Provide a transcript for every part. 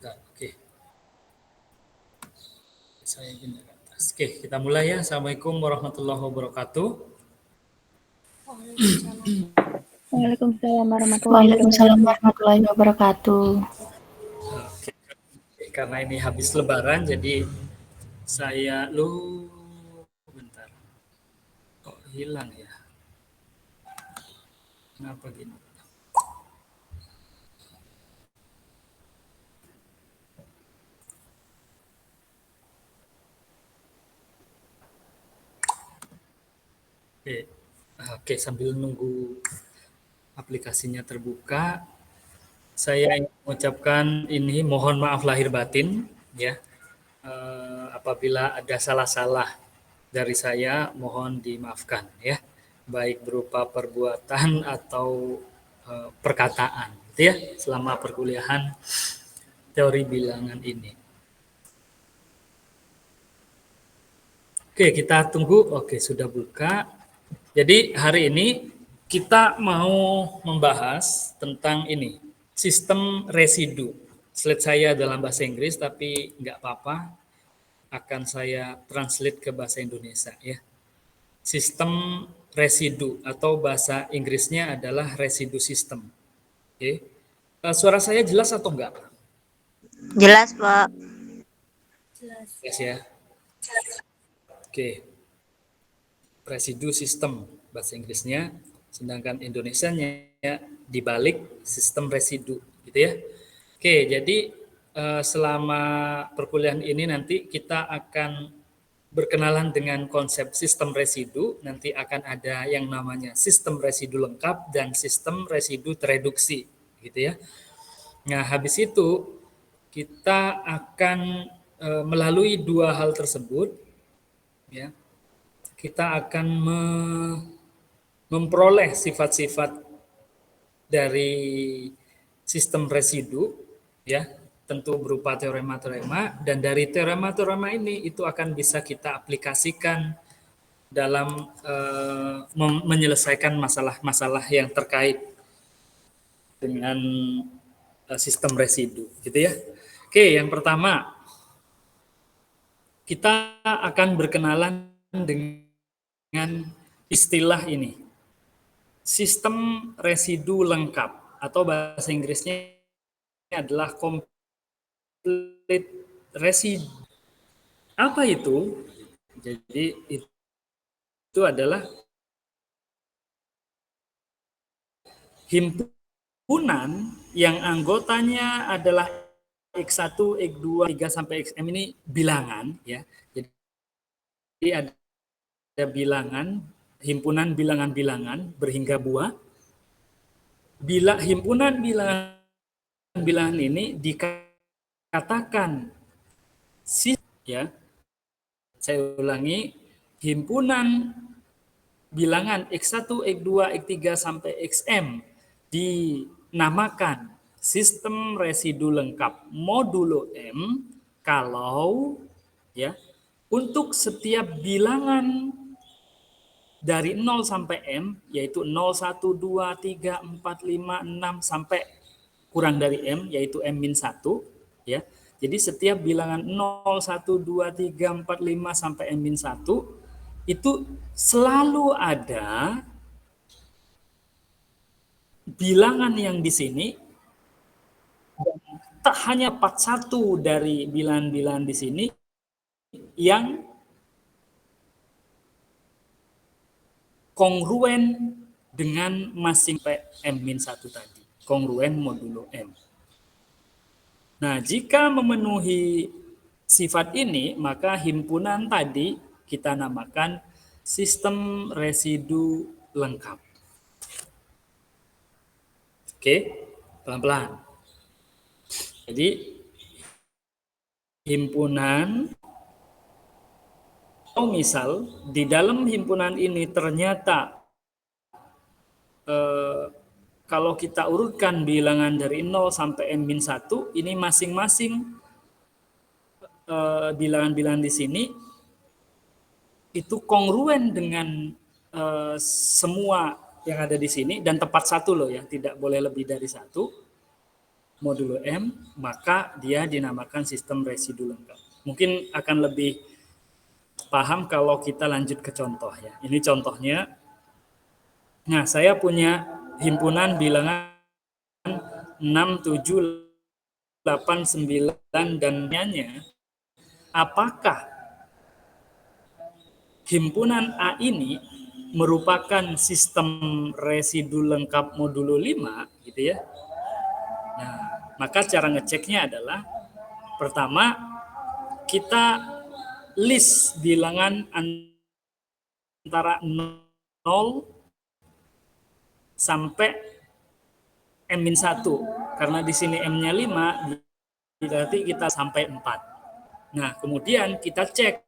Sebentar, oke. Saya pindah ke atas. Oke, kita mulai ya. Assalamualaikum warahmatullahi wabarakatuh. Waalaikumsalam Waalaikumsalam warahmatullahi wabarakatuh. Oke, karena ini habis Lebaran, jadi saya bentar. Kok hilang ya? Kenapa gini? Oke, sambil nunggu aplikasinya terbuka, saya ingin mengucapkan ini mohon maaf lahir batin ya. Apabila ada salah-salah dari saya, mohon dimaafkan ya, baik berupa perbuatan atau perkataan, gitu ya, selama perkuliahan teori bilangan ini. Oke, kita tunggu. Oke, sudah buka. Jadi hari ini kita mau membahas tentang ini, sistem residu. Slide saya dalam bahasa Inggris, tapi nggak apa-apa, akan saya translate ke bahasa Indonesia ya. Sistem residu atau bahasa Inggrisnya adalah residu system. Oke. Suara saya jelas atau enggak? Jelas, Pak. Jelas ya. Oke. Residu system bahasa Inggrisnya, sedangkan Indonesianya dibalik sistem residu gitu ya. Oke, jadi selama perkuliahan ini nanti kita akan berkenalan dengan konsep sistem residu, nanti akan ada yang namanya sistem residu lengkap dan sistem residu tereduksi gitu ya. Nah, habis itu kita akan melalui dua hal tersebut ya. Kita akan memperoleh sifat-sifat dari sistem residu ya, tentu berupa teorema-teorema, dan dari teorema-teorema ini itu akan bisa kita aplikasikan dalam menyelesaikan masalah-masalah yang terkait dengan sistem residu gitu ya. Oke, yang pertama kita akan berkenalan dengan istilah ini, sistem residu lengkap, atau bahasa Inggrisnya adalah complete residue. Apa itu? Jadi itu adalah himpunan yang anggotanya adalah X1, X2, X3 sampai XM, ini bilangan ya. Jadi ada bilangan, himpunan bilangan-bilangan berhingga buah. Bila himpunan bilangan ini dikatakan ya, saya ulangi, himpunan bilangan X1, X2, X3 sampai XM dinamakan sistem residu lengkap modulo M kalau ya untuk setiap bilangan dari 0 sampai M, yaitu 0, 1, 2, 3, 4, 5, 6, sampai kurang dari M, yaitu M-1, ya. Jadi setiap bilangan 0, 1, 2, 3, 4, 5, sampai M-1, itu selalu ada bilangan yang di sini, tak hanya part 1 dari bilangan-bilangan di sini, yang kongruen dengan masing M-1 tadi, kongruen modulo M. Nah, jika memenuhi sifat ini, maka himpunan tadi kita namakan sistem residu lengkap. Oke, pelan-pelan. Jadi, himpunan, misal di dalam himpunan ini ternyata kalau kita urutkan bilangan dari 0 sampai M-1, ini masing-masing bilangan-bilangan di sini itu kongruen dengan semua yang ada di sini, dan tepat satu loh ya, tidak boleh lebih dari satu. modulo M, maka dia dinamakan sistem residu lengkap. Mungkin akan lebih paham kalau kita lanjut ke contoh ya. Ini contohnya. Nah, saya punya himpunan bilangan 6, 7, 8, 9, dan lainnya. Apakah himpunan A ini merupakan sistem residu lengkap modulo 5, gitu ya. Nah, maka cara ngeceknya adalah pertama kita list bilangan antara 0 sampai M-1. Karena di sini M-nya 5, berarti kita sampai 4. Nah, kemudian kita cek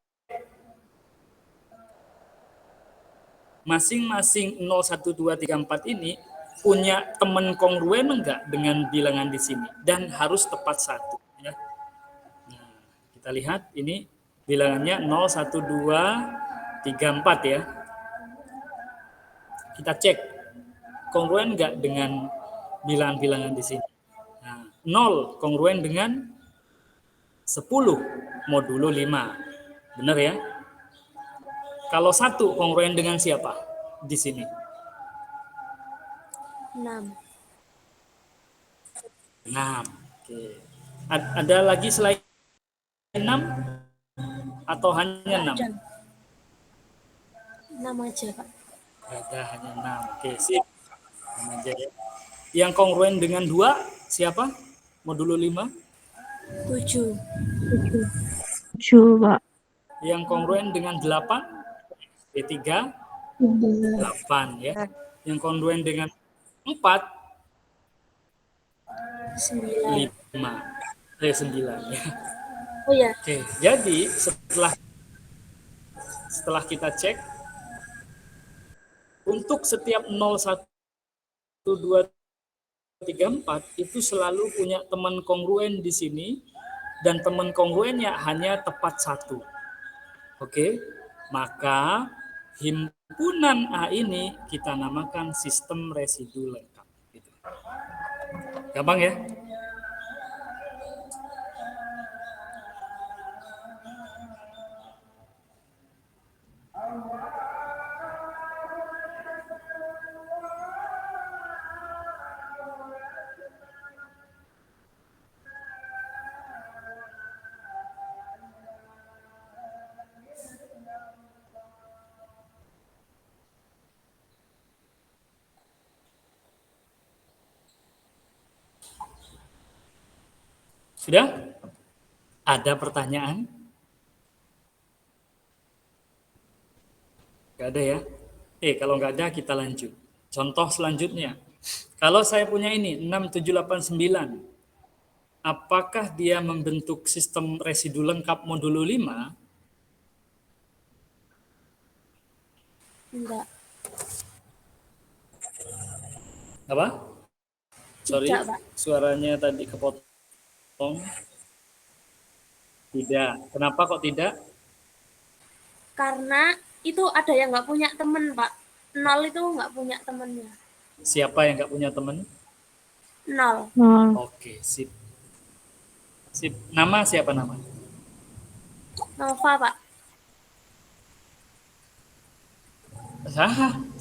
masing-masing 0, 1, 2, 3, 4 ini punya teman kongruen enggak dengan bilangan di sini, dan harus tepat 1 ya. Nah, kita lihat ini bilangannya 0, 1, 2, 3, 4 ya. Kita cek kongruen enggak dengan bilangan-bilangan di sini. Nah, 0 kongruen dengan 10 modulo 5. Benar ya? Kalau 1 kongruen dengan siapa di sini? 6. 6. Oke. Ada lagi selain 6 atau hanya 6? 6 aja, Pak. Ada hanya 6. Oke, sip. 6 aja ya. Yang kongruen dengan 2 siapa? Modulo 5? 7. 7, Pak. Yang kongruen dengan 8? B3? 8 ya. Yang kongruen dengan 4? 9. 5. 9 ya. Oh ya, Oke, jadi setelah kita cek untuk setiap 0, 1, 2, 3, 4 itu selalu punya teman kongruen di sini, dan teman kongruennya hanya tepat 1. Oke, maka himpunan A ini kita namakan sistem residu lengkap. Gitu. Gampang ya? Sudah? Ada pertanyaan? Gak ada ya? Kalau nggak ada kita lanjut. Contoh selanjutnya. Kalau saya punya ini 6, 7, 8, 9. Apakah dia membentuk sistem residu lengkap modulo 5? enggak. Apa? Sorry, Tidak, Pak. suaranya tadi kepotong. Tidak. Kenapa kok tidak? Karena itu ada yang nggak punya teman, Pak. 0 itu nggak punya temannya. Siapa yang nggak punya teman? 0. Oke, sip. Sip. Nama siapa nama? Nova, Pak.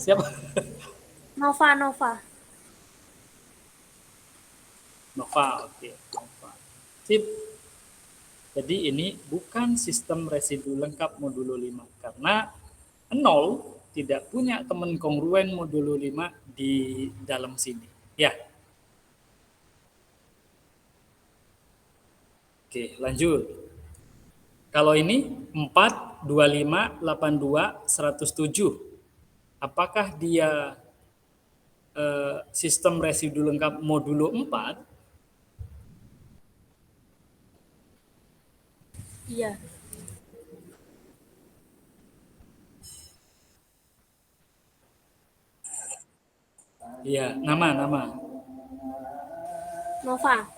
Siapa? Nova. Nova, oke. Nova. Sip. Jadi ini bukan sistem residu lengkap modulo 5 karena 0 tidak punya teman kongruen modulo 5 di dalam sini. Ya. Oke, lanjut. Kalau ini 4, 25, 82, 107. Apakah dia sistem residu lengkap modulo 4? Iya. Iya, nama. Nova.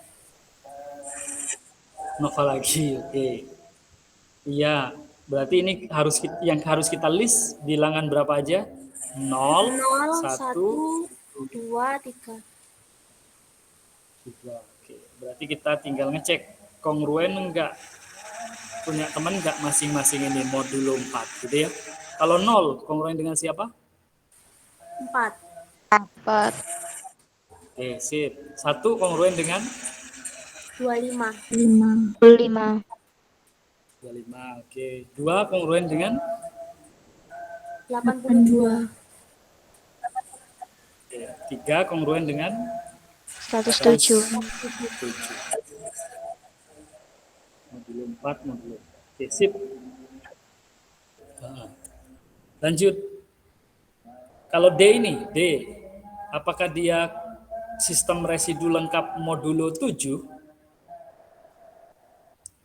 Nova lagi, oke. Iya, berarti ini yang harus kita list bilangan berapa aja? 0, 0, 1, 1, 2, 3. 2. Oke, berarti kita tinggal ngecek kongruen enggak, punya teman enggak masing-masing ini modulo 4 gitu ya. Kalau 0 kongruen dengan siapa? 4. 4. Oke, sip. 1 kongruen dengan 25. 5. 5. 25. Oke. 2 kongruen dengan 82. oke. 3 kongruen dengan 107. 7. Modulo 4, modulo 4. Oke, sip. Nah, lanjut. Kalau D ini, D, apakah dia sistem residu lengkap modulo 7?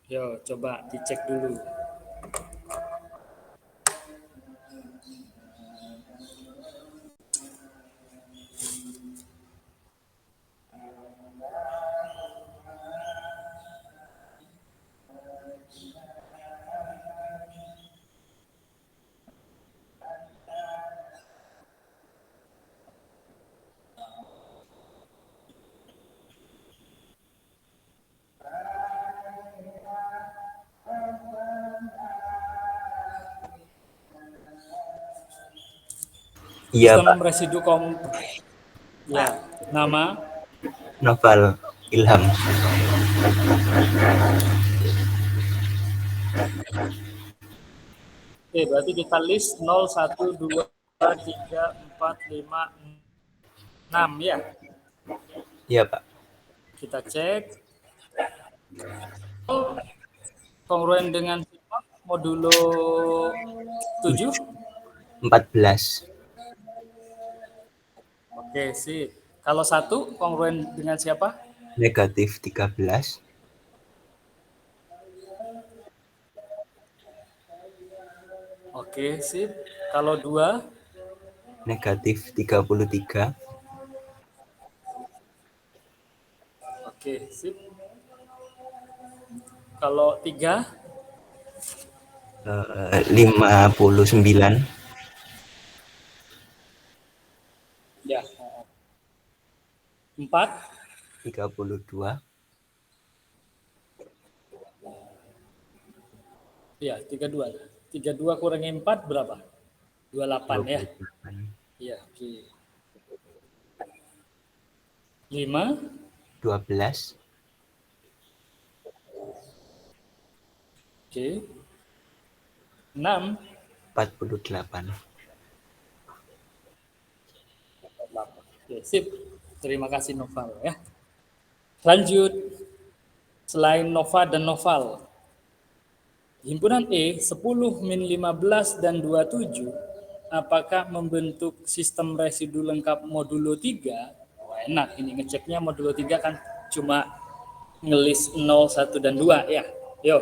Yo, coba dicek dulu. Iya, Sistem Pak. residu ya, nama Novel Ilham. oke, berarti kita list 0, 1, 2, 3, 4, 5, 6 ya. Iya, Pak. Kita cek. Kongruen dengan siapa? Modulo 7. 14. Oke, sip. Kalau 1 kongruen dengan siapa? Negatif 13. Oke, sip. Kalau 2, Negatif 33. oke, sip. Kalau 3, 59. ya. 4, 32. ya, 32. 32 kurangi 4 berapa? 28 ya. 28. Iya, oke. 5, 12. oke. 6, 48. oke, sip. Terima kasih Noval ya. Lanjut. Selain Nova dan Noval, himpunan E 10 min 15 dan 27 apakah membentuk sistem residu lengkap modulo 3? Wah, enak ini ngeceknya modulo 3 kan cuma ngelis 0, 1 dan 2 ya. Yo.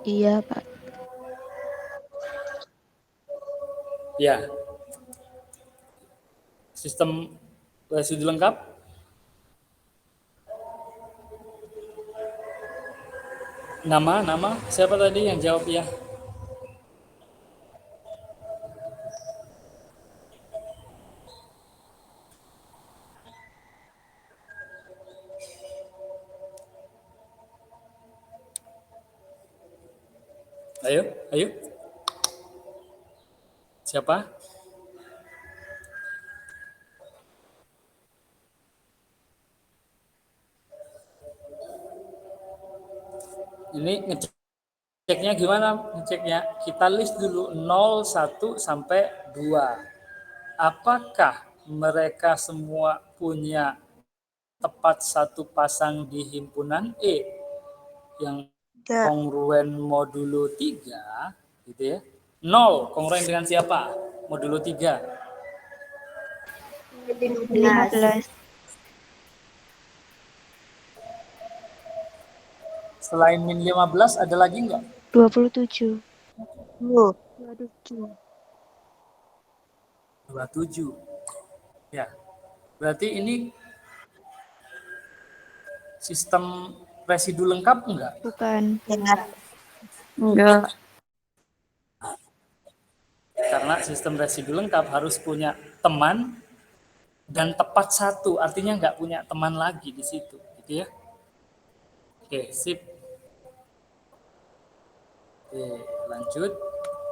Iya, Pak. Ya. Sistem residu lengkap? Nama siapa tadi yang jawab ya? Ayo, ayo. Siapa? Ini ngeceknya gimana? Ngeceknya kita list dulu 0, 1 sampai 2. Apakah mereka semua punya tepat satu pasang di himpunan E yang kongruen modulo 3 gitu ya. 0 kongruen dengan siapa? Modulo 3. 15. Selain min 15 ada lagi enggak? 27. 27. 27. Ya. Berarti ini sistem residu lengkap enggak? Bukan. Enggak. karena sistem residu lengkap harus punya teman dan tepat satu, artinya nggak punya teman lagi di situ, gitu ya. Oke, sip. Oke, lanjut.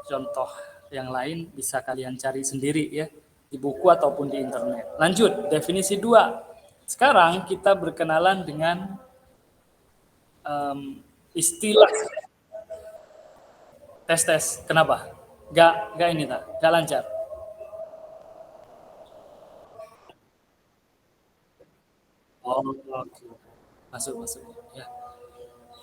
Contoh yang lain bisa kalian cari sendiri ya, di buku ataupun di internet. Lanjut, definisi 2. Sekarang kita berkenalan dengan istilah tes. Kenapa? Gak ini tak? Gak lancar. Oh, oke. Masuk ya.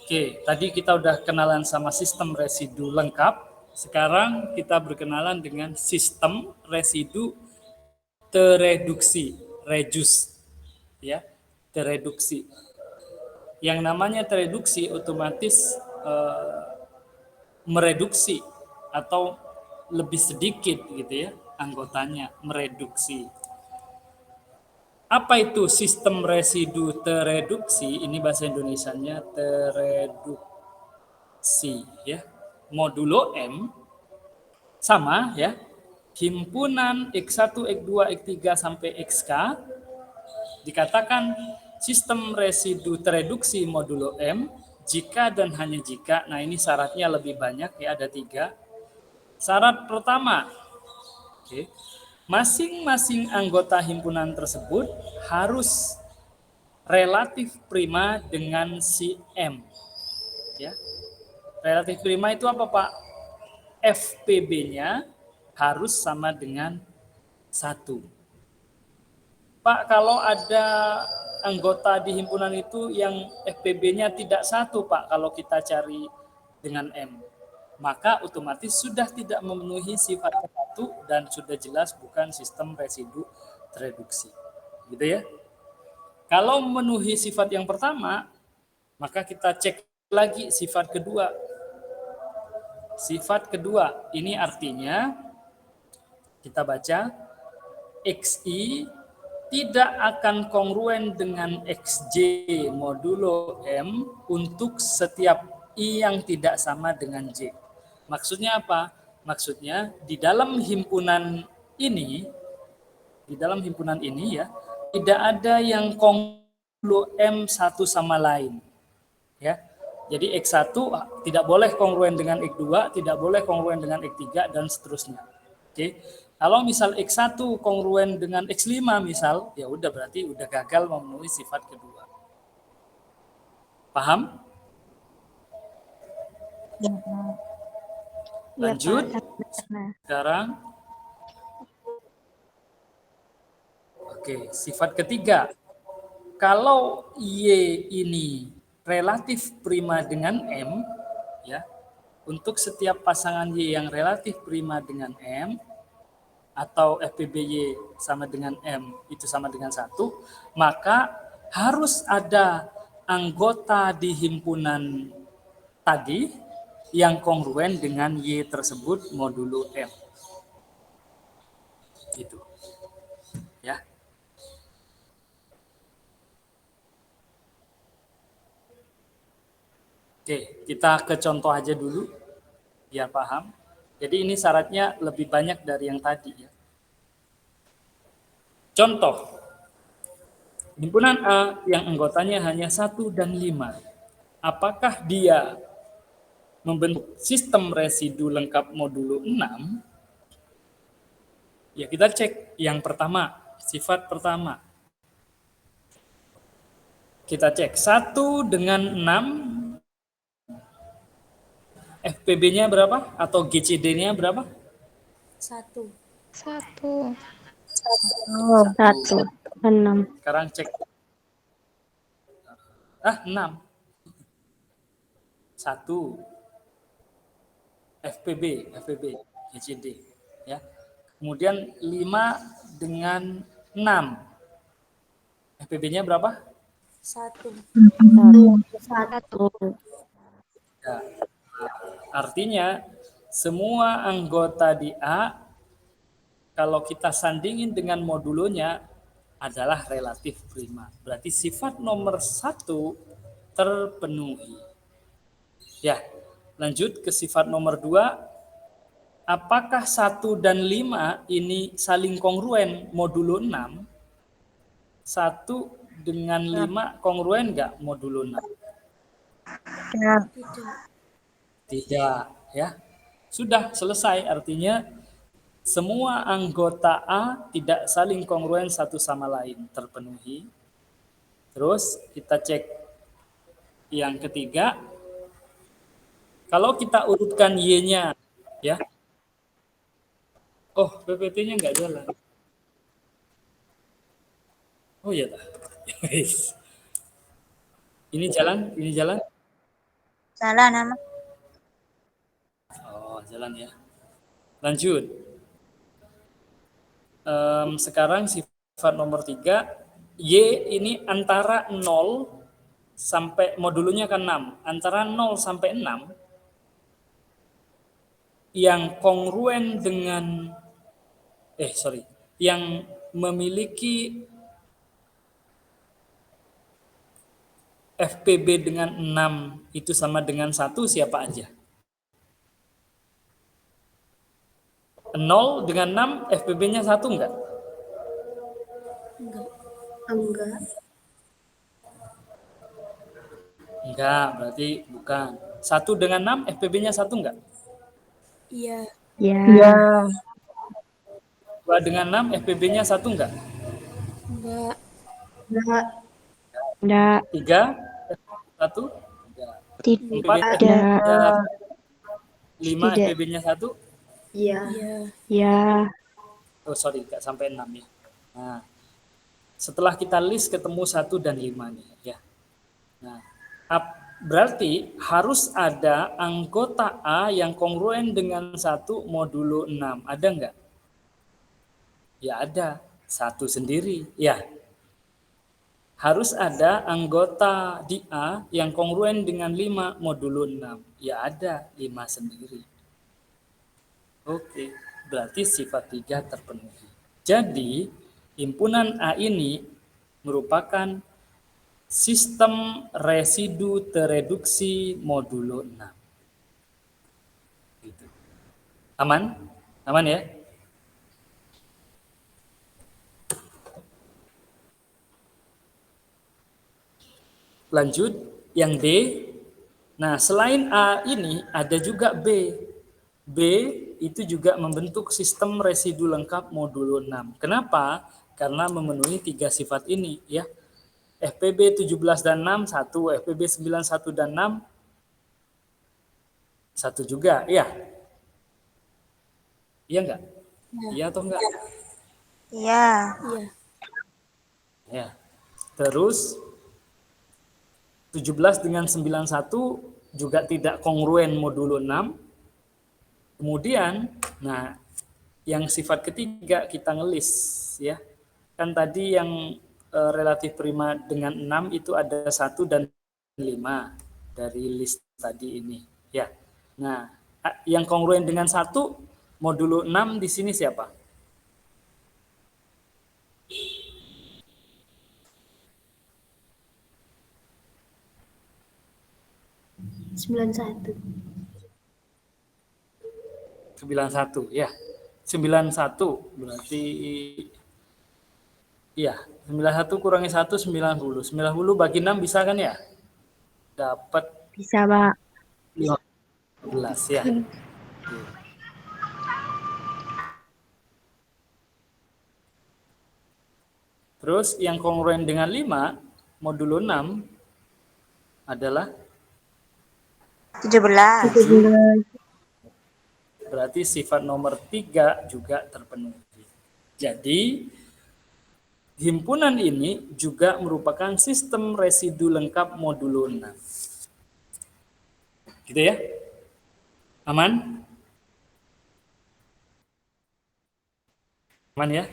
Oke, tadi kita udah kenalan sama sistem residu lengkap. Sekarang kita berkenalan dengan sistem residu tereduksi, reduce, ya, tereduksi. Yang namanya tereduksi otomatis mereduksi atau lebih sedikit gitu ya anggotanya, mereduksi. Apa itu sistem residu tereduksi? Ini bahasa Indonesianya tereduksi ya. Modulo M sama ya. Himpunan X1, X2, X3 sampai XK dikatakan sistem residu tereduksi modulo M jika dan hanya jika. Nah, ini syaratnya lebih banyak ya, ada 3. Syarat pertama, oke, masing-masing anggota himpunan tersebut harus relatif prima dengan si M. Ya. Relatif prima itu apa, Pak? FPB-nya harus sama dengan 1. Pak, kalau ada anggota di himpunan itu yang FPB-nya tidak 1, Pak, kalau kita cari dengan M, maka otomatis sudah tidak memenuhi sifat satu dan sudah jelas bukan sistem residu tereduksi. Gitu ya. Kalau memenuhi sifat yang pertama, maka kita cek lagi sifat kedua. Sifat kedua, ini artinya kita baca XI tidak akan kongruen dengan XJ modulo M untuk setiap I yang tidak sama dengan J. Maksudnya apa? Maksudnya di dalam himpunan ini ya, tidak ada yang kongruen M satu sama lain. Ya. Jadi X1 tidak boleh kongruen dengan X2, tidak boleh kongruen dengan X3 dan seterusnya. Oke. Kalau misal X1 kongruen dengan X5 misal, ya udah berarti udah gagal memenuhi sifat kedua. Paham? Lanjut. Sekarang. Oke, sifat ketiga. Kalau Y ini relatif prima dengan M, ya, untuk setiap pasangan Y yang relatif prima dengan M, atau FPBY sama dengan M itu sama dengan 1, maka harus ada anggota di himpunan tadi yang kongruen dengan Y tersebut modulo M. Itu. Ya. Oke, kita ke contoh aja dulu biar paham. Jadi ini syaratnya lebih banyak dari yang tadi ya. Contoh, himpunan A yang anggotanya hanya 1 dan 5. Apakah dia membentuk sistem residu lengkap modulo 6? Ya, kita cek yang pertama, sifat pertama. Kita cek 1 dengan 6, FPB-nya berapa? Atau GCD-nya berapa? 1. 1. 1. 6. Sekarang cek. 6. 1. FPB, GCD. Ya. Kemudian 5 dengan 6. FPB-nya berapa? 1. 1. Ya. Artinya semua anggota di A kalau kita sandingin dengan modulonya adalah relatif prima. Berarti sifat nomor 1 terpenuhi. Ya, lanjut ke sifat nomor 2. apakah 1 dan 5 ini saling kongruen modulo 6? 1 dengan 5 kongruen nggak modulo 6? Ya. Tidak. Tidak, ya. Sudah selesai, artinya semua anggota A tidak saling kongruen satu sama lain, terpenuhi. Terus kita cek yang ketiga. Kalau kita urutkan Y-nya, ya. Oh, PPT-nya nggak jalan. Oh iya, ini jalan, ini jalan. Salah nama. Oh, jalan ya. Lanjut. Sekarang sifat nomor 3, Y ini antara 0 sampai modulnya kan 6. Antara 0 sampai 6 yang kongruen dengan yang memiliki FPB dengan 6 itu sama dengan 1 siapa aja? 0 dengan 6 FPB-nya 1 enggak? Enggak. Enggak. Enggak, berarti bukan. 1 dengan 6 FPB-nya 1 enggak? Iya. Ya. Ya. 2 dengan 6 FPB-nya 1 enggak? Enggak. Enggak. Enggak. 3 1 enggak. Tidak. 5 Tidak. FPB-nya 1? Iya. Iya. Ya. Oh sorry, enggak sampai 6 ya. Nah, setelah kita list ketemu 1 dan 5 nih ya. Nah, berarti harus ada anggota A yang kongruen dengan 1 modulo 6. Ada enggak? Ya ada, 1 sendiri. Ya. Harus ada anggota di A yang kongruen dengan 5 modulo 6. Ya ada, 5 sendiri. Oke, berarti sifat 3 terpenuhi. Jadi, himpunan A ini merupakan sistem residu tereduksi modulo 6. Gitu. Aman? Aman ya? Lanjut, yang D. Nah, selain A ini ada juga B. B itu juga membentuk sistem residu lengkap modulo 6. Kenapa? Karena memenuhi 3 sifat ini ya. FPB 17 dan 6 1, FPB 91 dan 6 1 juga, ya. Iya enggak? Iya atau enggak? Iya. Iya. Ya. Terus 17 dengan 91 juga tidak kongruen modulo 6. Kemudian, nah, yang sifat ketiga kita ngelis ya. Kan tadi yang relatif prima dengan 6 itu ada 1 dan 5 dari list tadi ini ya. Nah, yang kongruen dengan 1 modulo 6 di sini siapa? Sembilan satu. 91 ya. 91 berarti iya, 91 kurangi 1 90. 90 bagi 6 bisa kan ya? Dapat Bisa, Pak. 15 ya. Terus yang kongruen dengan 5 modulo 6 adalah 17. 7. Berarti sifat nomor 3 juga terpenuhi. Jadi, himpunan ini juga merupakan sistem residu lengkap modulo 6. Gitu ya? Aman? Aman ya?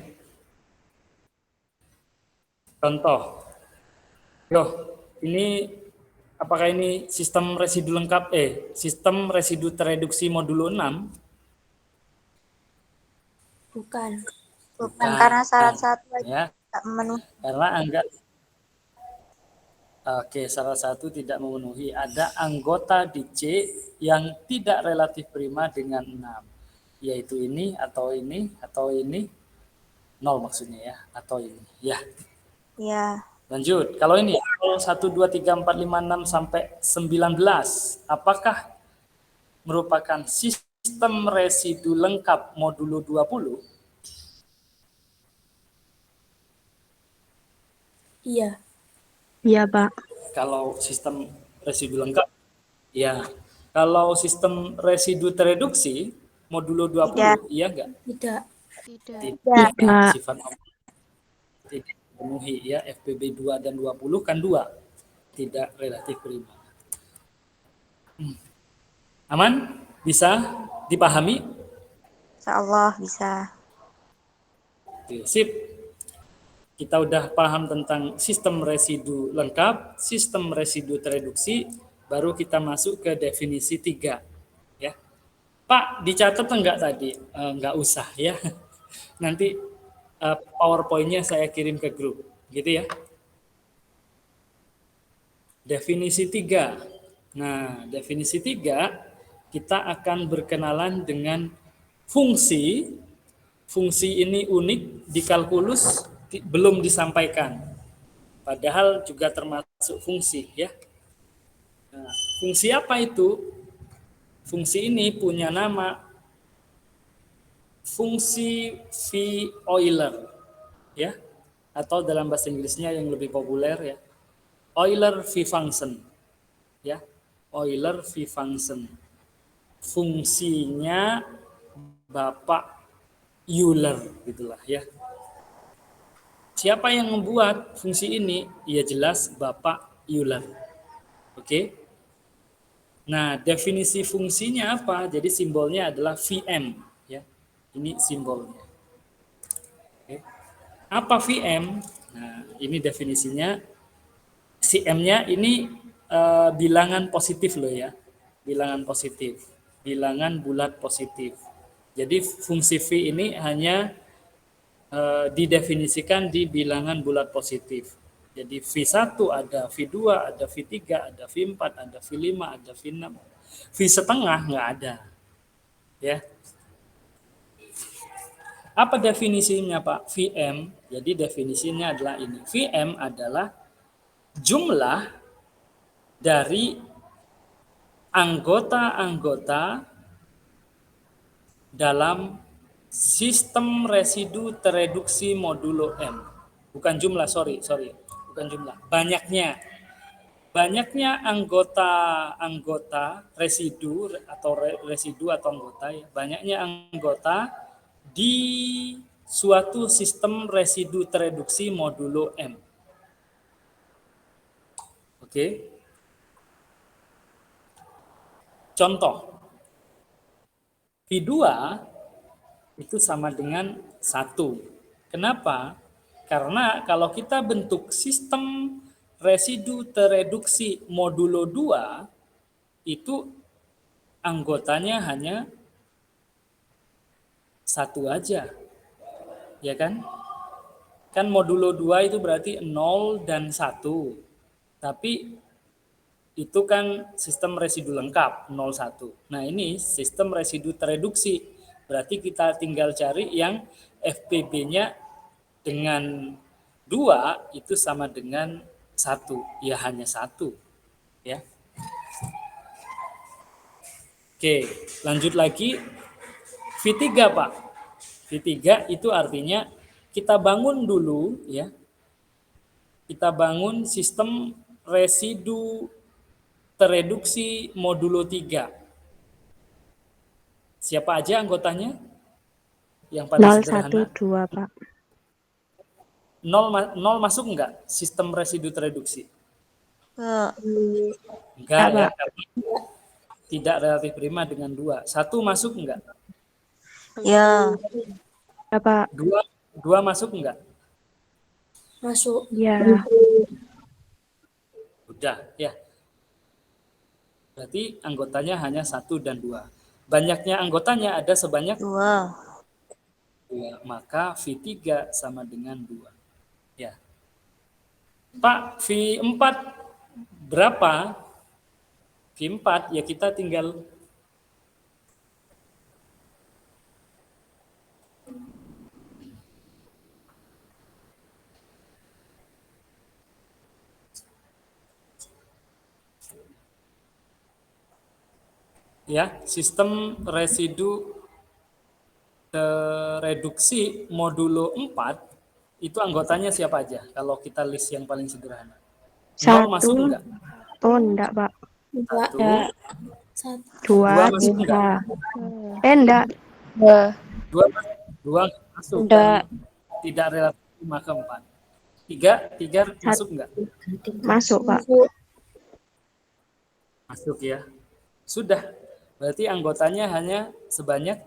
Contoh. Loh, ini apakah ini sistem residu lengkap sistem residu tereduksi modulo 6? Bukan. Bukan karena syarat satu ya. tak memenuhi. Karena enggak. Oke, salah satu tidak memenuhi. Ada anggota di C yang tidak relatif prima dengan 6. yaitu ini, atau ini, 0 maksudnya ya, atau ini. Ya, Ya. lanjut. Kalau ini, 0, 1, 2, 3, 4, 5, 6, sampai 19, apakah merupakan sistem residu lengkap modulo 20? Iya. Iya, Pak. Kalau sistem residu lengkap, ya. Kalau sistem residu tereduksi, modulo 20, Tidak. iya enggak? Tidak. Tidak. Tidak. Tidak. Sifat tidak dipenuhi ya, FPB 2 dan 20 kan 2. Tidak relatif prima. Aman? Bisa dipahami? Insya Allah bisa. Oke, sip. Kita udah paham tentang sistem residu lengkap, sistem residu tereduksi, baru kita masuk ke definisi 3. Ya. Pak, dicatat enggak tadi? Enggak usah ya. Nanti PowerPoint-nya saya kirim ke grup. Gitu ya. Definisi 3. Nah, definisi 3 kita akan berkenalan dengan fungsi. Fungsi ini unik di kalkulus belum disampaikan. Padahal juga termasuk fungsi ya. Nah, fungsi apa itu? Fungsi ini punya nama fungsi V Euler ya, atau dalam bahasa Inggrisnya yang lebih populer ya, Euler V function ya, Euler V function. Fungsinya Bapak Euler gitulah ya. Siapa yang membuat fungsi ini? Ya jelas Bapak Euler. Oke. Nah, definisi fungsinya apa? Jadi simbolnya adalah Vm ya. Ini simbolnya. Oke. Apa Vm? Nah, ini definisinya. Si M-nya ini bilangan positif loh ya. Bilangan positif. Bilangan bulat positif. Jadi fungsi V ini hanya didefinisikan di bilangan bulat positif. Jadi V1 ada, V2 ada, V3 ada, V4 ada, V5 ada, V6. V setengah nggak ada. Ya. Apa definisinya Pak? Vm. Jadi definisinya adalah ini. Vm adalah jumlah dari anggota-anggota dalam sistem residu tereduksi modulo M. Bukan jumlah, sorry. Bukan jumlah. Banyaknya anggota residu atau anggota ya. Banyaknya anggota di suatu sistem residu tereduksi modulo M. Oke. Contoh. V2 itu sama dengan 1. Kenapa? Karena kalau kita bentuk sistem residu tereduksi modulo 2, itu anggotanya hanya 1 aja. Ya kan? Kan modulo 2 itu berarti 0 dan 1. Tapi itu kan sistem residu lengkap 01. Nah, ini sistem residu tereduksi. Berarti kita tinggal cari yang FPB-nya dengan 2 itu sama dengan 1. Ya hanya 1. Ya. Oke, lanjut lagi. V3, Pak. V3 itu artinya kita bangun dulu ya. Kita bangun sistem residu tereduksi modulo 3. Siapa aja anggotanya? Yang paling 0, sederhana. 1, 2, Pak. 0 masuk enggak sistem residu tereduksi? Enggak ya, karena tidak relatif prima dengan 2. 1 masuk enggak? Ya. Ya, Pak. 2 masuk enggak? Masuk. Ya. Udah ya. Berarti anggotanya hanya 1 dan 2. Banyaknya anggotanya ada sebanyak 2. 2. Maka V3 sama dengan 2. Ya. Pak, V4 berapa? V4 ya kita tinggal Ya, sistem residu reduksi modulo 4 itu anggotanya siapa aja kalau kita list yang paling sederhana? Nol Satu. masuk enggak? Oh, enggak, Pak. Enggak. Satu. Satu. Dua, Dua masuk enggak? tiga. Enggak. Dua, dua masuk Enggak. dan tidak relatif 5 ke 4. Tiga, tiga masuk enggak? Masuk, Pak. Masuk. Masuk ya. Sudah. Berarti anggotanya hanya sebanyak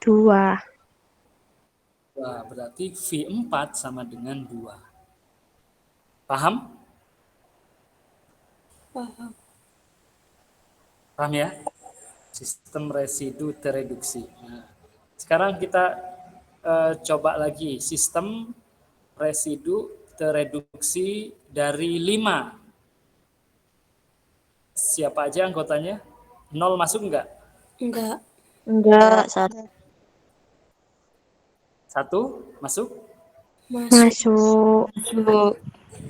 Dua. Wah, berarti V4 sama dengan 2. Paham? Paham. Paham ya? Sistem residu tereduksi. Nah, sekarang kita coba lagi sistem residu tereduksi dari 5. Siapa aja anggotanya? 0 masuk enggak? Enggak. Enggak. Satu. 1 masuk? Masuk. Masuk.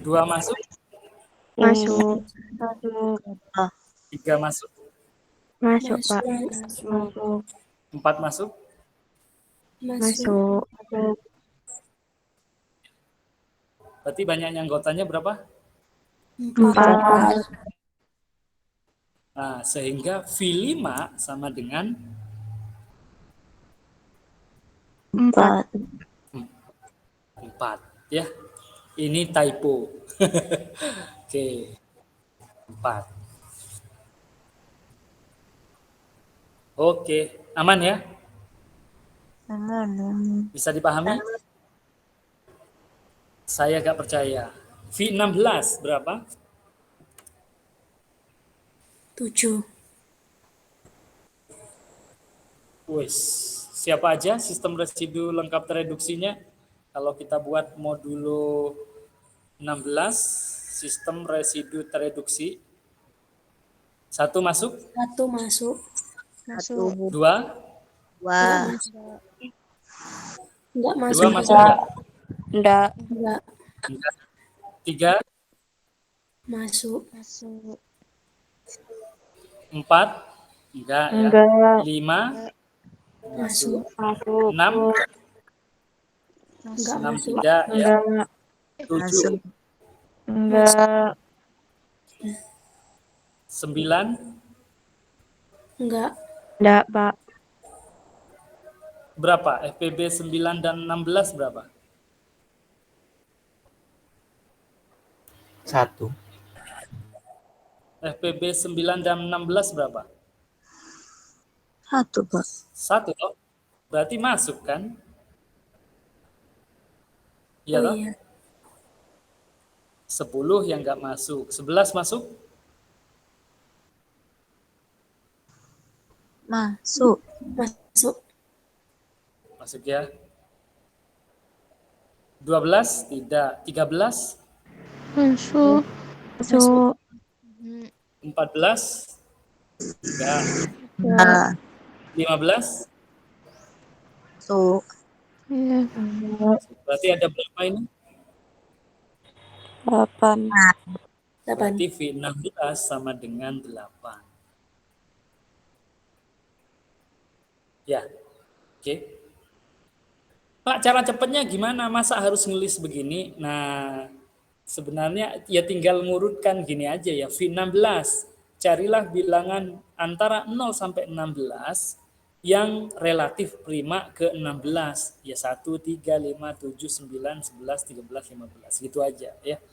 2 masuk? Masuk. Ah, 3 masuk? Masuk, Pak. Masuk. 4 masuk? Masuk. Masuk. Berarti banyaknya anggotanya berapa? 4. Empat. Nah, sehingga V5 sama dengan 4. 4 ya. Ini typo. Oke. 4. Oke, aman ya? Aman. Bisa dipahami? Saya gak percaya. V16 berapa? 7. Wes, siapa aja sistem residu lengkap tereduksinya? Kalau kita buat modulo 16 sistem residu tereduksi. 1 masuk? 1 masuk. 1. 2? 2. Enggak 2 masuk. masuk enggak? Enggak. Enggak. 3? Masuk. 4? Enggak ya. Enggak. 5? Masuk. Masuk. 6? Enggak 6 masuk. tidak ya. Enggak. 7? Enggak. 9? Enggak. Enggak, Pak. Berapa? FPB 9 dan 16 berapa? 1. FPB 9 dan 16 berapa? 1, Pak. 1 toh? Berarti masuk kan? Iya Oh toh? iya. 10 yang nggak masuk. 11 masuk? Masuk. Masuk. Masuk ya. 12 tidak. 13? Masuk. Masuk. 14? Tidak. Enggak. 15? Masuk. Iya. Berarti ada berapa ini? 8. 8. Berarti V16 sama dengan 8. Ya, oke. Pak, cara cepatnya gimana? Masa harus ngelis begini? Nah, sebenarnya ya tinggal ngurutkan gini aja ya. V16, carilah bilangan antara 0 sampai 16 yang relatif prima ke 16. Ya 1, 3, 5, 7, 9, 11, 13, 15. Gitu aja ya.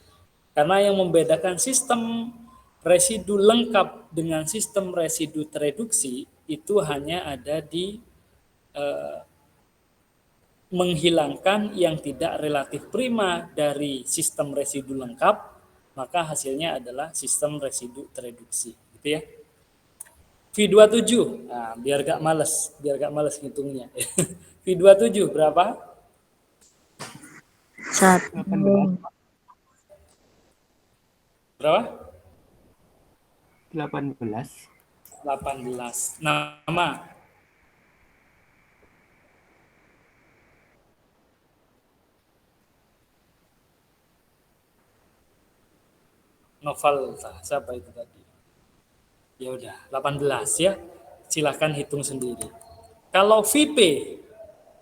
Karena yang membedakan sistem residu lengkap dengan sistem residu tereduksi itu hanya ada di menghilangkan yang tidak relatif prima dari sistem residu lengkap, maka hasilnya adalah sistem residu tereduksi, gitu ya. V27, nah, biar gak males ngitungnya. V27 berapa? 1. Berapa? 18. 18. Nama? Novel, siapa itu tadi? Ya udah, 18 ya. Silahkan hitung sendiri. Kalau VP,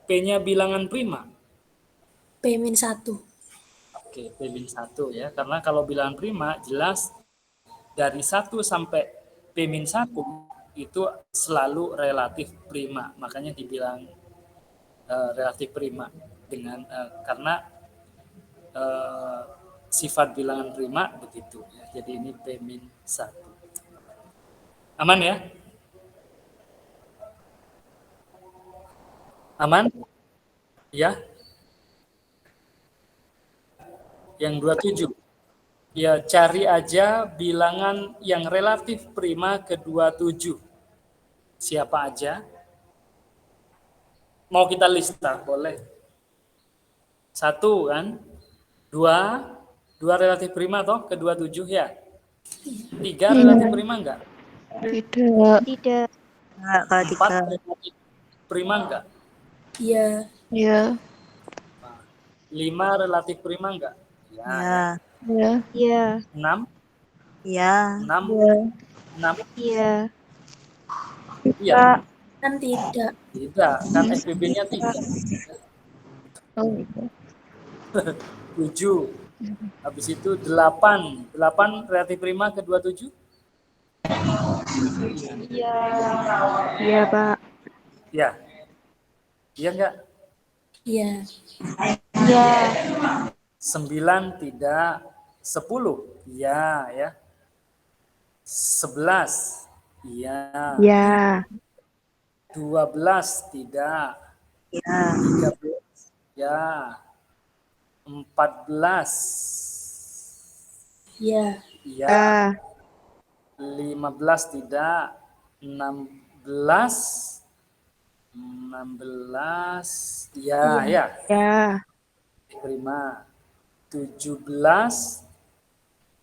P-nya bilangan prima. P-1. Oke, P-1 ya. Karena kalau bilangan prima jelas dari 1 sampai P-1 itu selalu relatif prima. Makanya dibilang relatif prima dengan karena sifat bilangan prima begitu ya. Jadi ini P-1. Aman ya? Aman? Ya. Yang 27. Ya, cari aja bilangan yang relatif prima ke 27. Siapa aja? Mau kita lista? Boleh. 1 kan? 2 relatif prima toh ke 27 ya? 3 relatif prima enggak? Tidak. Tidak. Enggak, kalau 4 tiga. relatif prima enggak? Iya. Ya. 5 relatif prima enggak? Ya. Ya. Ya. Iya. 6? Ya. 6? Ya. 6? Iya. Iya. Kan tidak. Tidak, kan FPB-nya 3. Oh, iya. 7. Habis itu 8. 8 relatif prima ke 27? Iya, Pak. Ya. Iya enggak? Iya. Iya. 9 tidak. 10? Iya ya. 11? Iya. Ya. 12 tidak. Iya. 13 ya. 14 Iya. iya. Ya. 15 tidak. 16 ya ya. Ya. Prima. 17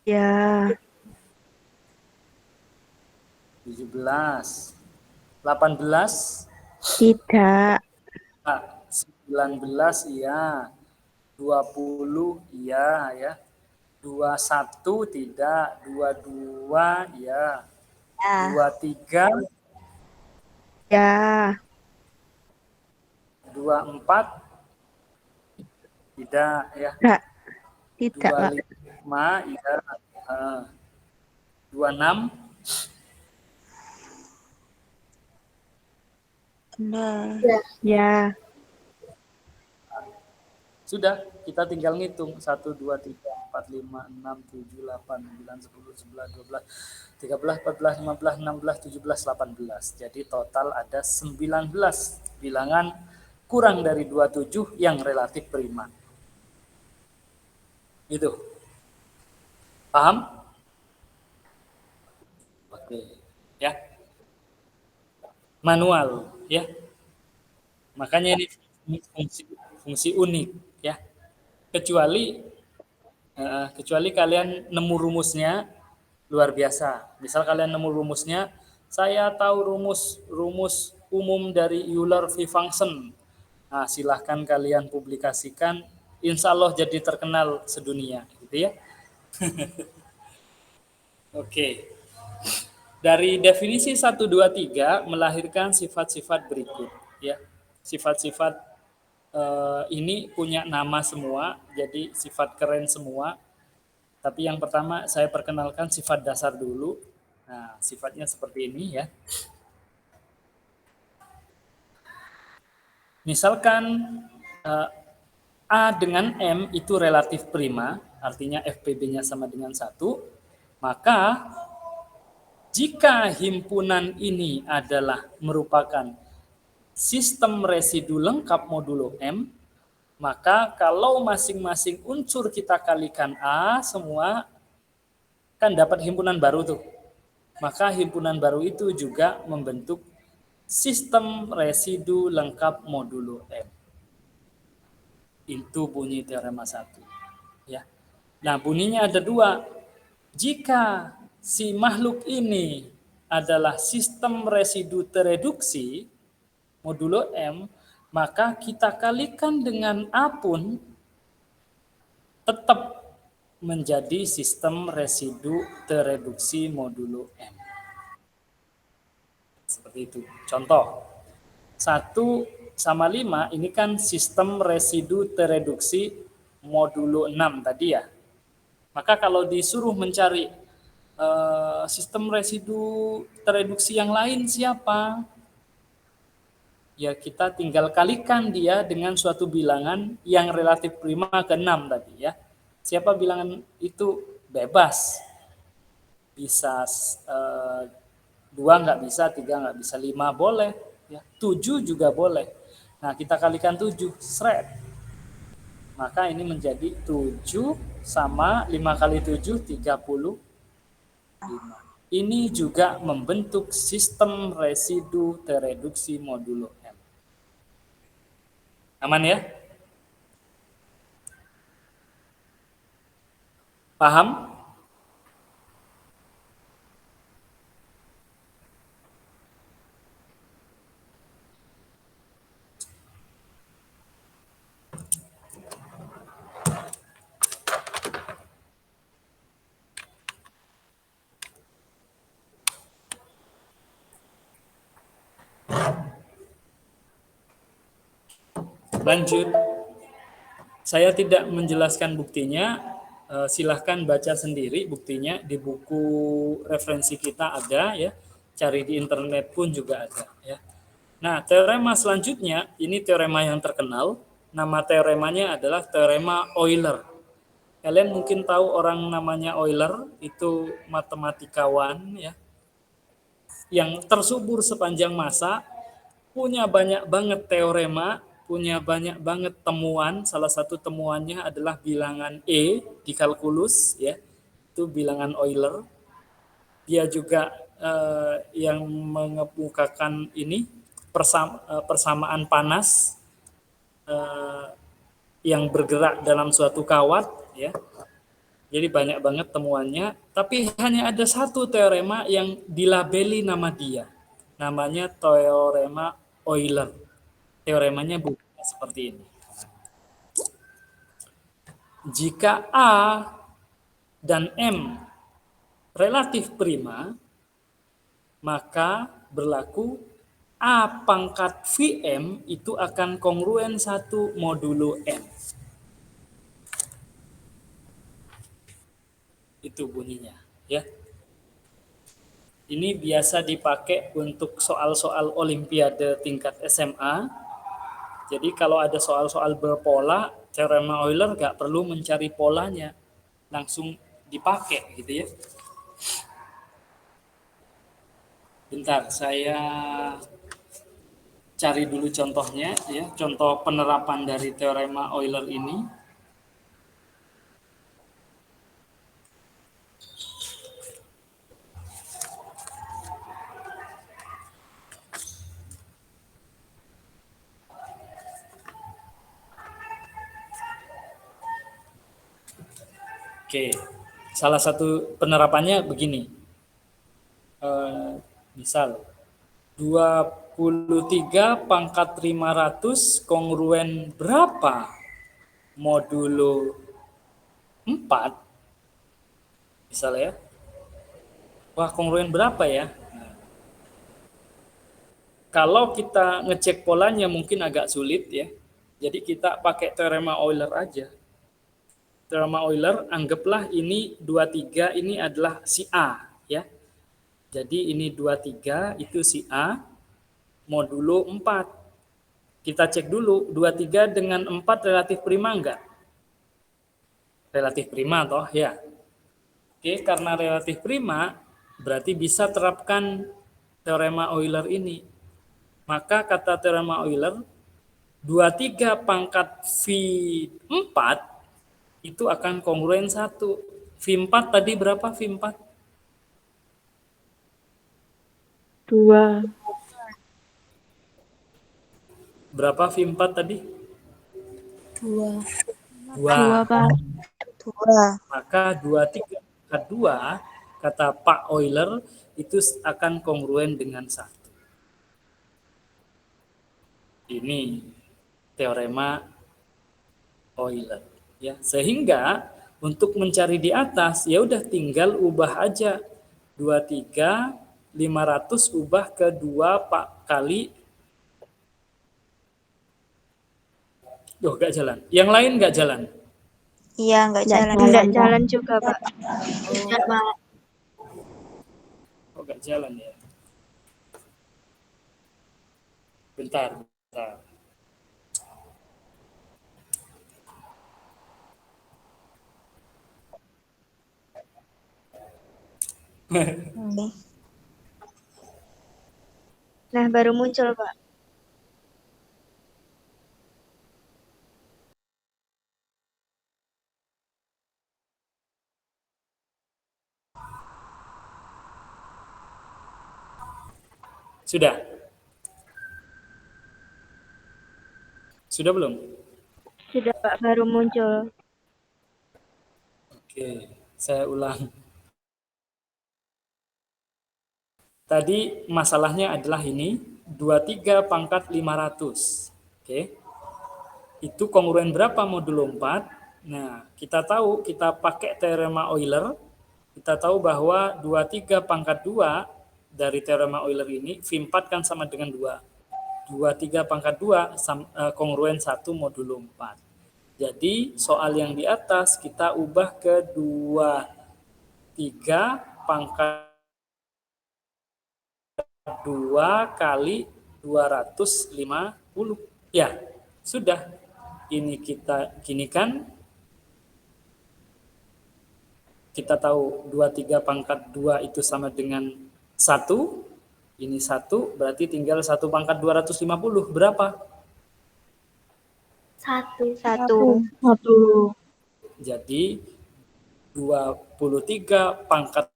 Ya. 17 18 Tidak. 19 iya. 20 iya ya. 21 tidak. 22 iya. Ya. 23 Ya. 24 tidak ya. Tidak. Tidak, Pak. 25 iya. 26 Benar. Ya. sudah, kita tinggal ngitung 1 2 3 4 5 6 7 8 9 10 11 12 13 14 15 16 17 18. Jadi total ada 19 bilangan kurang dari 27 yang relatif prima. Gitu. Paham? Oke, ya. Manual, ya. Makanya ini fungsi unik, ya. Kecuali kalian nemu rumusnya luar biasa. Misal kalian nemu rumusnya, saya tahu rumus umum dari Euler V function. Nah, silahkan kalian publikasikan, insya Allah jadi terkenal sedunia, gitu ya. Oke. Dari definisi 1 2 3 melahirkan sifat-sifat berikut, ya. Sifat-sifat ini punya nama semua, jadi sifat keren semua. Tapi yang pertama saya perkenalkan sifat dasar dulu. Nah, sifatnya seperti ini ya. Misalkan A dengan M itu relatif prima, artinya FPB-nya sama dengan 1, maka jika himpunan ini adalah merupakan sistem residu lengkap modulo M, maka kalau masing-masing unsur kita kalikan A semua, kan dapat himpunan baru tuh. Maka himpunan baru itu juga membentuk sistem residu lengkap modulo M. Itu bunyi teorema 1. Ya. Nah, bunyinya ada 2. Jika si makhluk ini adalah sistem residu tereduksi modulo M, maka kita kalikan dengan A pun tetap menjadi sistem residu tereduksi modulo M. Seperti itu. Contoh, 1 sama 5 ini kan sistem residu tereduksi modulo 6 tadi ya. Maka kalau disuruh mencari sistem residu tereduksi yang lain siapa? Ya kita tinggal kalikan dia dengan suatu bilangan yang relatif prima ke 6 tadi ya. Siapa bilangan itu? Bebas. Bisa 2 nggak bisa, 3 nggak bisa, 5 boleh, ya. 7 juga boleh. Nah kita kalikan 7, seret. Maka ini menjadi 7 sama 5 kali 7, 35. Ini juga membentuk sistem residu tereduksi modulo M. Aman ya? Paham? Lanjut. Saya tidak menjelaskan buktinya, silahkan baca sendiri buktinya di buku referensi kita ada ya, cari di internet pun juga ada ya. Nah, teorema selanjutnya ini teorema yang terkenal, nama teoremanya adalah teorema Euler. Kalian mungkin tahu orang namanya Euler, itu matematikawan ya, yang tersubur sepanjang masa, punya banyak banget teorema, punya banyak banget temuan. Salah satu temuannya adalah bilangan E di kalkulus ya, itu bilangan Euler. Dia juga yang mengemukakan ini persamaan panas yang bergerak dalam suatu kawat ya. Jadi banyak banget temuannya, tapi hanya ada satu teorema yang dilabeli nama dia. Namanya teorema Euler. Teoremanya bukan seperti ini. Jika A dan M relatif prima, maka berlaku A pangkat Vm itu akan kongruen 1 modulo M. Itu bunyinya, ya. Ini biasa dipakai untuk soal-soal olimpiade tingkat SMA. Jadi kalau ada soal-soal berpola, teorema Euler nggak perlu mencari polanya, langsung dipakai gitu ya. Bentar, saya cari dulu contohnya ya, contoh penerapan dari teorema Euler ini. Oke, salah satu penerapannya begini. Misal 23 pangkat 500 kongruen berapa modulo 4? Misalnya ya. Wah, kongruen berapa ya? Nah, kalau kita ngecek polanya mungkin agak sulit ya. Jadi kita pakai teorema Euler aja. Teorema Euler, anggaplah ini 23 ini adalah si A ya. Jadi ini 23 itu si A modulo 4. Kita cek dulu 23 dengan 4 relatif prima enggak? Relatif prima toh ya. Oke, karena relatif prima berarti bisa terapkan teorema Euler ini. Maka kata teorema Euler 23 pangkat V4 itu akan kongruen 1. V4 tadi berapa V4? 2. Berapa V4 tadi? 2. 2, Pak. 2. Maka 23 pangkat 2 kata Pak Euler itu akan kongruen dengan 1. Ini teorema Euler. Ya, sehingga untuk mencari di atas ya udah tinggal ubah aja 23 500 ubah ke 2 Pak kali. Duh, nggak jalan. Yang lain nggak jalan. Iya, nggak jalan. Nggak jalan juga, Pak. Coba. Oh, nggak jalan ya. Bentar, bentar. Oke. Nah, baru muncul, Pak. Sudah? Sudah belum? Sudah, Pak, baru muncul. Oke, saya ulang. Tadi masalahnya adalah ini, 23 pangkat 500. Oke. Itu kongruen berapa modulo 4? Nah, kita tahu, kita pakai teorema Euler, kita tahu bahwa 23 pangkat 2 dari teorema Euler ini, V4 kan sama dengan 2. 23 pangkat 2 kongruen 1 modulo 4. Jadi, soal yang di atas kita ubah ke 23 pangkat 2 kali 250. Ya, sudah. Ini kita ginikan. Kita tahu 23 pangkat 2 itu sama dengan 1. Ini 1, berarti tinggal 1 pangkat 250. Berapa? 1. Satu. Jadi 23 pangkat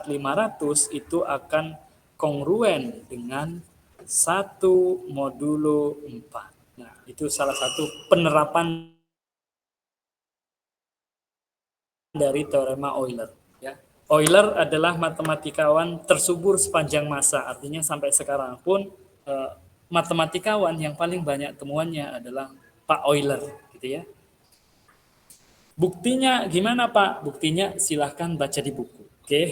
500 itu akan kongruen dengan 1 modulo 4. Nah, itu salah satu penerapan dari teorema Euler. Ya. Euler adalah matematikawan tersubur sepanjang masa, artinya sampai sekarang pun matematikawan yang paling banyak temuannya adalah Pak Euler, gitu ya. Buktinya gimana, Pak? Buktinya silahkan baca di buku. Oke.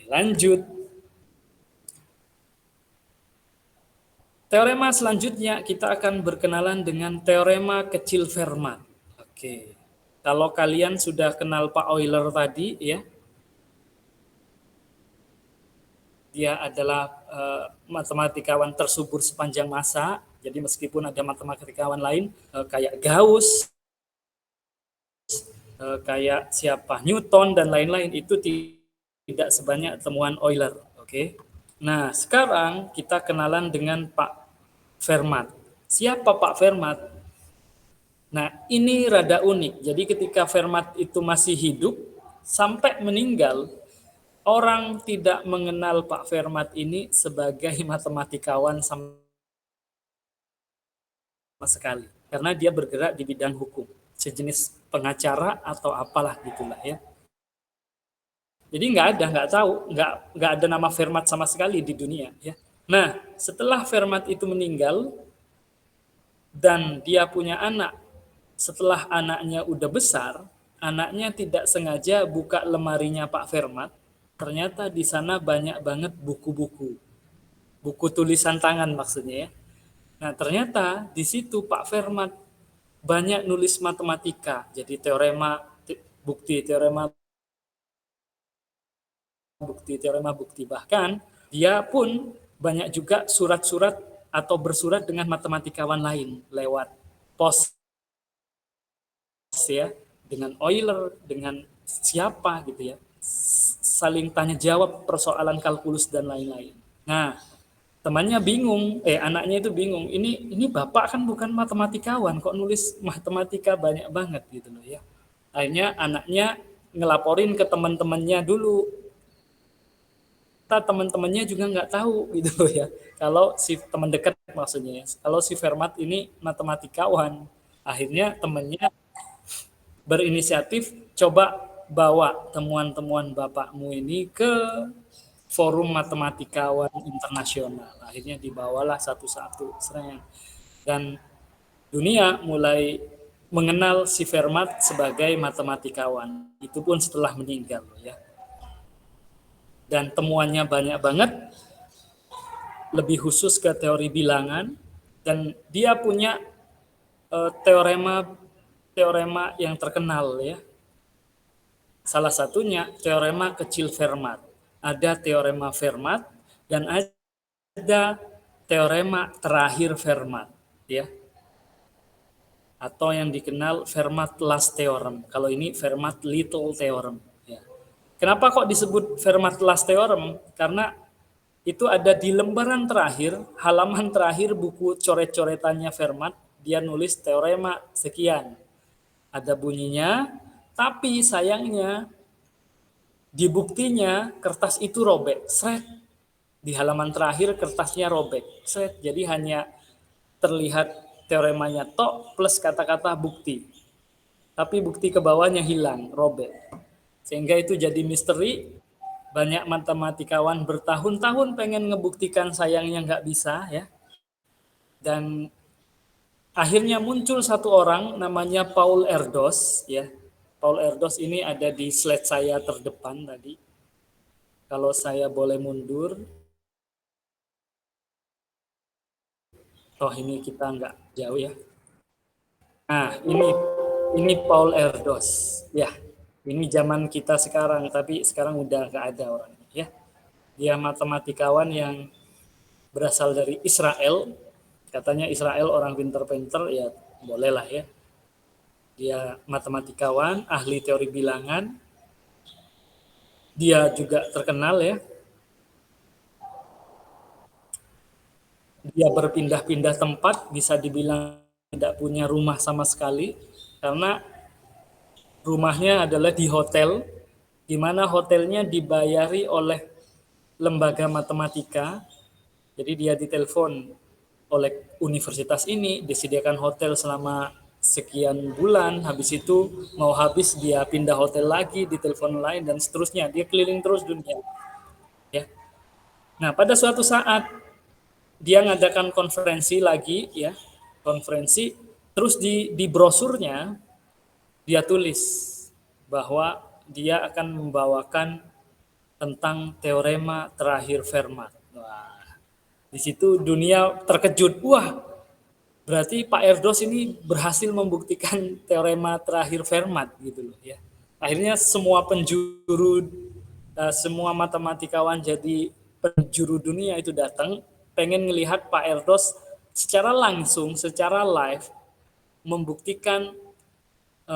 Lanjut. Teorema selanjutnya kita akan berkenalan dengan teorema kecil Fermat. Oke. Kalau kalian sudah kenal Pak Euler tadi ya. Dia adalah matematikawan tersubur sepanjang masa. Jadi meskipun ada matematikawan lain kayak Gauss, kayak siapa Newton dan lain-lain, itu tidak sebanyak temuan Euler. Oke. Nah, sekarang kita kenalan dengan Pak Fermat. Siapa Pak Fermat? Nah, ini rada unik. Jadi ketika Fermat itu masih hidup sampai meninggal, orang tidak mengenal Pak Fermat ini sebagai matematikawan sama sekali, karena dia bergerak di bidang hukum, sejenis pengacara atau apalah gitulah ya. Jadi nggak tahu, nggak ada nama Fermat sama sekali di dunia ya. Nah, setelah Fermat itu meninggal dan dia punya anak, setelah anaknya udah besar, anaknya tidak sengaja buka lemarinya Pak Fermat, ternyata di sana banyak banget buku-buku, buku tulisan tangan maksudnya ya. Nah, ternyata di situ Pak Fermat banyak nulis matematika, jadi teorema bukti, bahkan dia pun banyak juga surat-surat atau bersurat dengan matematikawan lain lewat pos ya, dengan Euler, dengan siapa gitu ya, saling tanya jawab persoalan kalkulus dan lain-lain. Nah, temannya bingung, anaknya itu bingung, ini bapak kan bukan matematikawan, kok nulis matematika banyak banget gitu loh ya. Akhirnya anaknya ngelaporin ke teman-temannya dulu. Teman-temannya juga nggak tahu gitu loh ya, kalau si teman dekat maksudnya, kalau si Fermat ini matematikawan. Akhirnya temannya berinisiatif, coba bawa temuan-temuan bapakmu ini ke forum matematikawan internasional. Akhirnya dibawalah satu-satu, dan dunia mulai mengenal si Fermat sebagai matematikawan. Itu pun setelah meninggal ya. dan temuannya banyak banget, lebih khusus ke teori bilangan, dan dia punya teorema yang terkenal ya. Salah satunya teorema kecil Fermat. Ada teorema Fermat dan ada teorema terakhir Fermat ya. Atau yang dikenal Fermat-Last Theorem. Kalau ini Fermat-Little Theorem ya. Kenapa kok disebut Fermat-Last Theorem? Karena itu ada di lembaran terakhir, halaman terakhir buku coret-coretannya Fermat, dia nulis teorema sekian. Ada bunyinya, tapi sayangnya di buktinya kertas itu robek, seret. Di halaman terakhir kertasnya robek, seret. Jadi hanya terlihat teoremanya tok plus kata-kata bukti. Tapi bukti ke bawahnya hilang, robek. Sehingga itu jadi misteri. Banyak matematikawan bertahun-tahun pengen ngebuktikan, sayangnya nggak bisa ya. Dan akhirnya muncul satu orang namanya Paul Erdos ya. Paul Erdos ini ada di slide saya terdepan tadi. Kalau saya boleh mundur. Oh ini kita nggak jauh ya. Nah ini Paul Erdos ya. Ini zaman kita sekarang, tapi sekarang udah nggak ada orangnya ya. Dia matematikawan yang berasal dari Israel. Katanya Israel orang pinter-pinter, ya bolehlah ya. Dia matematikawan, ahli teori bilangan. Dia juga terkenal ya. Dia berpindah-pindah tempat, bisa dibilang tidak punya rumah sama sekali, karena rumahnya adalah di hotel, di mana hotelnya dibayari oleh lembaga matematika. Jadi dia ditelepon oleh universitas ini, disediakan hotel selama sekian bulan, habis itu mau habis dia pindah hotel lagi, ditelepon lain, dan seterusnya. Dia keliling terus dunia. Ya. Nah, pada suatu saat dia ngadakan konferensi lagi, ya, konferensi, terus di brosurnya dia tulis bahwa dia akan membawakan tentang teorema terakhir Fermat. Wah, di situ dunia terkejut. Wah, berarti Pak Erdos ini berhasil membuktikan teorema terakhir Fermat gitu loh ya. Akhirnya semua penjuru, semua matematikawan jadi penjuru dunia itu datang pengen melihat Pak Erdos secara langsung, secara live membuktikan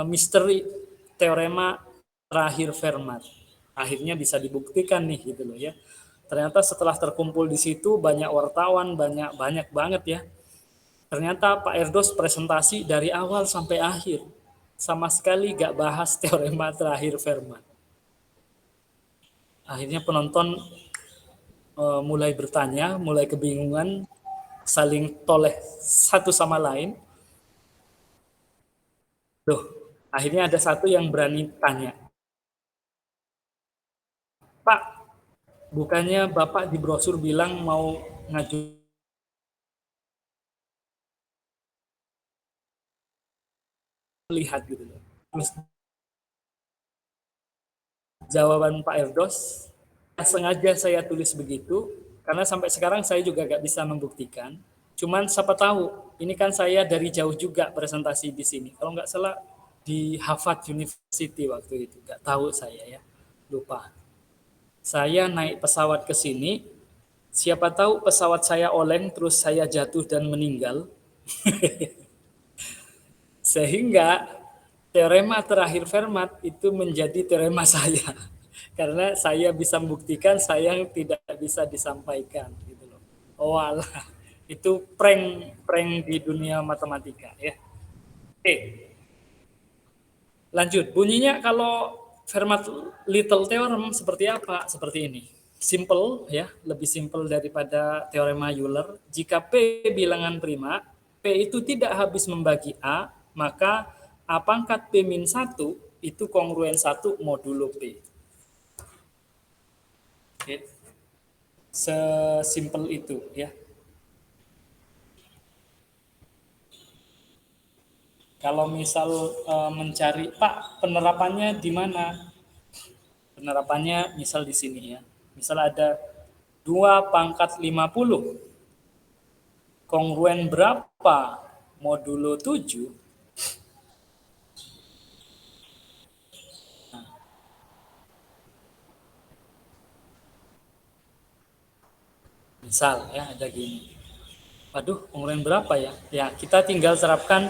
misteri teorema terakhir Fermat. Akhirnya bisa dibuktikan nih gitu loh ya. Ternyata setelah terkumpul di situ banyak wartawan, banyak banget ya. Ternyata Pak Erdos presentasi dari awal sampai akhir sama sekali gak bahas teorema terakhir Fermat. Akhirnya penonton mulai bertanya, mulai kebingungan, saling toleh satu sama lain. Loh, akhirnya ada satu yang berani tanya, Pak, bukannya Bapak di brosur bilang mau ngaju lihat gitu loh. Terus jawaban Pak Erdos, sengaja saya tulis begitu karena sampai sekarang saya juga gak bisa membuktikan. Cuman siapa tahu, ini kan saya dari jauh juga presentasi di sini. Kalau nggak salah di Harvard University waktu itu, nggak tahu saya ya, lupa. Saya naik pesawat ke sini, siapa tahu pesawat saya oleng terus saya jatuh dan meninggal. Sehingga teorema terakhir Fermat itu menjadi teorema saya. Karena saya bisa membuktikan, saya tidak bisa disampaikan gitu loh. Oh alah, itu prank di dunia matematika ya. Oke. Lanjut, bunyinya kalau Fermat Little Theorem seperti apa? Seperti ini. Simple ya, lebih simple daripada teorema Euler. Jika P bilangan prima, P itu tidak habis membagi A, maka A pangkat P-1 itu kongruen 1 modulo P. Oke. Sesimpel itu ya. Kalau misal mencari, Pak, penerapannya di mana? Penerapannya misal di sini ya. Misal ada 2 pangkat 50. Kongruen berapa modulo 7? Nah. Misal ya ada gini. Waduh, kongruen berapa ya? Ya, kita tinggal terapkan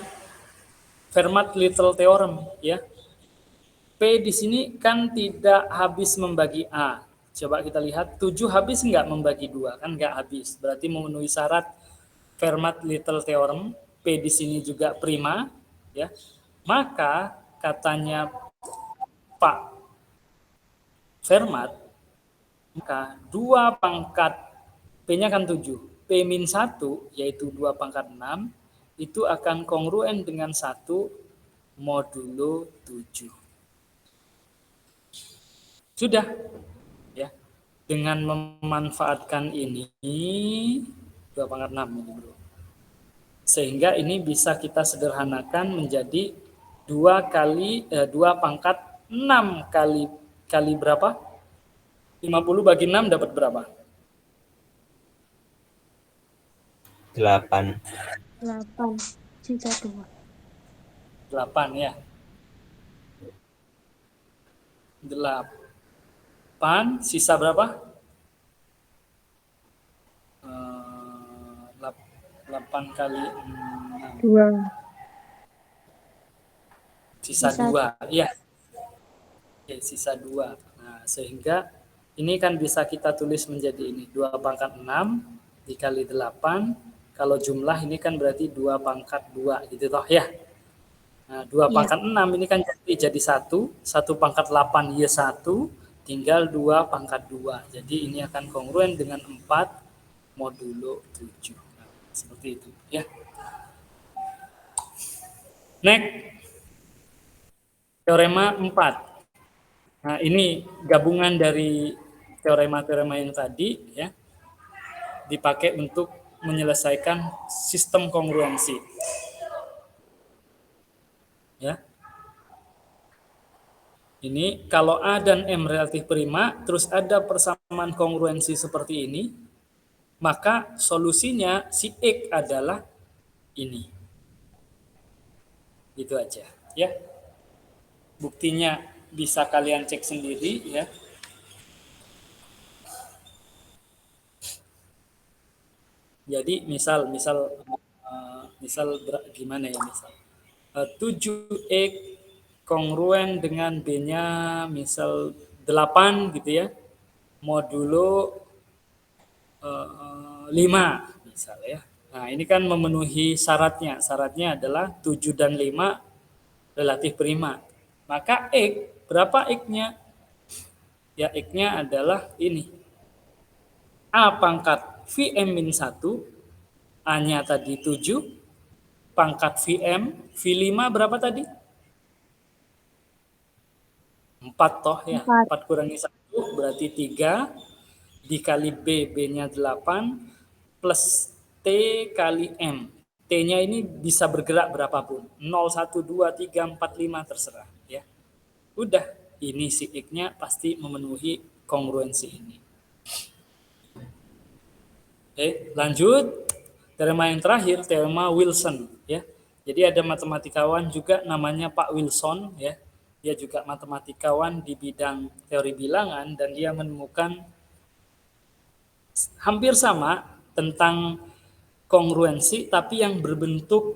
Fermat-Little Theorem ya. P di sini kan tidak habis membagi A. Coba kita lihat, 7 habis nggak membagi 2? Kan nggak habis. Berarti memenuhi syarat Fermat-Little Theorem. P di sini juga prima. Ya. Maka katanya Pak Fermat, maka 2 pangkat, P-nya kan 7. P min 1, yaitu 2 pangkat 6, itu akan kongruen dengan 1 modulo 7. Sudah, ya. Dengan memanfaatkan ini 2 pangkat 6 ini, Bro. Sehingga ini bisa kita sederhanakan menjadi 2 pangkat 6 kali berapa? 50 bagi 6 dapat berapa? 8. 8 sisa 2. 8 ya. 8 sisa berapa? 8 kali 6. 2. Sisa 2. Ya. Oke, sisa 2. Nah, sehingga ini kan bisa kita tulis menjadi ini 2 pangkat 6 dikali 8. Kalau jumlah ini kan berarti 2 pangkat 2 gitu toh ya. Nah, 2 pangkat 6 ini kan jadi 1 pangkat 8 ya 1, tinggal 2 pangkat 2. Jadi ini akan kongruen dengan 4 modulo 7. Nah, seperti itu ya. Next. Teorema 4. Nah, ini gabungan dari teorema-teorema yang tadi ya, dipakai untuk menyelesaikan sistem kongruensi. Ya. Ini kalau A dan M relatif prima, terus ada persamaan kongruensi seperti ini, maka solusinya si X adalah ini. Itu aja, ya. Buktinya bisa kalian cek sendiri, ya. Jadi misal gimana ya misal 7X kongruen dengan B-nya misal 8 gitu ya, modulo 5 misal ya. Nah, ini kan memenuhi syaratnya. Syaratnya adalah 7 dan 5 relatif prima. Maka X, berapa X-nya? Ya, X-nya adalah ini. A pangkat Vm min 1, A-nya tadi 7, pangkat Vm, V5 berapa tadi? 4 toh ya, 4 kurangi 1 berarti 3, dikali B, B-nya 8, plus T kali M. T-nya ini bisa bergerak berapapun, 0, 1, 2, 3, 4, 5, terserah. Ya. Udah, ini si X-nya pasti memenuhi kongruensi ini. Oke, lanjut. Teorema yang terakhir, teorema Wilson. Ya. Jadi ada matematikawan juga namanya Pak Wilson. Ya. Dia juga matematikawan di bidang teori bilangan dan dia menemukan hampir sama tentang kongruensi tapi yang berbentuk